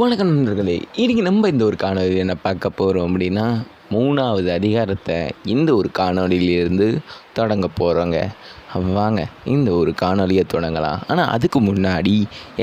வணக்கம் நண்பர்களே. இன்னைக்கு நம்ம இந்த ஒரு காணொளியில் என்ன பார்க்க போகிறோம் அப்படின்னா, 3வது அதிகாரத்தை இந்த ஒரு காணொளியிலிருந்து தொடங்க போகிறோங்க. வாங்க இந்த ஒரு காணொளியை தொடங்கலாம். ஆனால் அதுக்கு முன்னாடி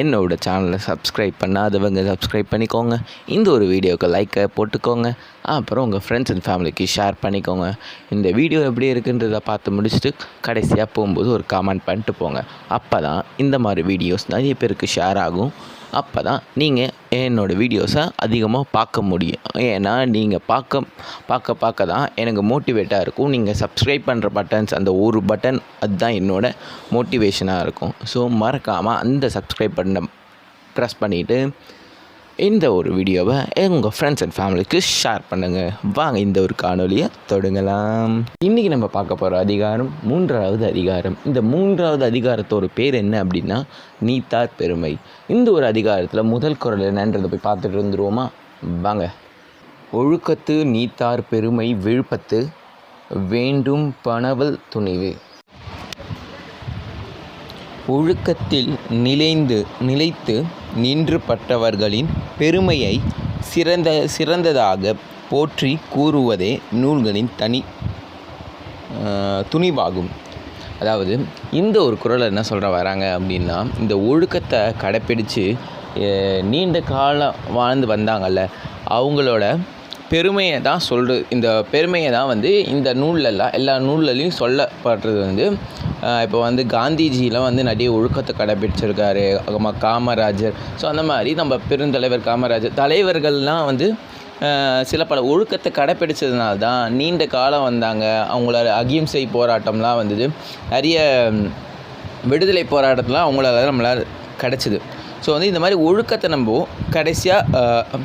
என்னோடய சேனலை சப்ஸ்கிரைப் பண்ணாதவங்க சப்ஸ்கிரைப் பண்ணிக்கோங்க. இந்த ஒரு வீடியோவுக்கு லைக்கை போட்டுக்கோங்க. அப்புறம் உங்கள் ஃப்ரெண்ட்ஸ் அண்ட் ஃபேமிலிக்கு ஷேர் பண்ணிக்கோங்க. இந்த வீடியோ எப்படி இருக்குன்றதை பார்த்து முடிச்சுட்டு கடைசியாக போகும்போது ஒரு கமெண்ட் பண்ணிட்டு போங்க. அப்போ தான் இந்த மாதிரி வீடியோஸ் நிறைய பேருக்கு ஷேர் ஆகும். அப்போ தான் நீங்கள் என்னோடய வீடியோஸை அதிகமாக பார்க்க முடியும். ஏன்னா நீங்கள் பார்க்க தான் எனக்கு மோட்டிவேட்டாக இருக்கும். நீங்கள் சப்ஸ்கிரைப் பண்ணுற பட்டன்ஸ், அந்த ஒரு பட்டன் அதுதான் என்னோடய மோட்டிவேஷனாக இருக்கும். ஸோ மறக்காமல் அந்த சப்ஸ்கிரைப் பட்டனை ப்ரெஸ் பண்ணிவிட்டு இந்த ஒரு வீடியோவை உங்கள் ஃப்ரெண்ட்ஸ் அண்ட் ஃபேமிலிக்கு ஷேர் பண்ணுங்கள். வாங்க இந்த ஒரு காணொலியை தொடங்கலாம். இன்றைக்கி நம்ம பார்க்க போகிற அதிகாரம் 3வது அதிகாரம். இந்த 3வது அதிகாரத்தோட பேர் என்ன அப்படின்னா, நீத்தார் பெருமை. இந்த ஒரு அதிகாரத்தில் முதல் குறள் என்னன்றதை போய் பார்த்துட்டு வந்துடுவோமா? வாங்க. ஒழுக்கத்து நீத்தார் பெருமை விழுப்பத்து வேண்டும் பணவல் துணிவு. ஒழுக்கத்தில் நிலைத்து நின்று பட்டவர்களின் பெருமையை சிறந்ததாக போற்றி கூறுவதே நூல்களின் துணிவாகும். அதாவது இந்த ஒரு குறளை என்ன சொல்கிற வராங்க அப்படின்னா, இந்த ஒழுக்கத்தை கடைப்பிடித்து நீண்ட காலம் வாழ்ந்து வந்தாங்கல்ல, அவங்களோட பெருமையை தான் சொல்கிறது. இந்த பெருமையை தான் இந்த எல்லா நூல்லையும் சொல்லப்படுறது. இப்போ காந்திஜிலாம் நிறைய ஒழுக்கத்தை கடைப்பிடிச்சிருக்காரு. காமராஜர், ஸோ அந்த மாதிரி நம்ம பெருந்தலைவர் காமராஜர் தலைவர்கள்லாம் சில பல ஒழுக்கத்தை கடைப்பிடிச்சதுனால தான் நீண்ட காலம் வந்தாங்க. அவங்களோட அகிம்சை போராட்டம்லாம் நிறைய விடுதலை போராட்டம்லாம் அவங்களால நம்மளால் கிடச்சிது. ஸோ இந்த மாதிரி ஒழுக்கத்தை நம்ம கடைசியாக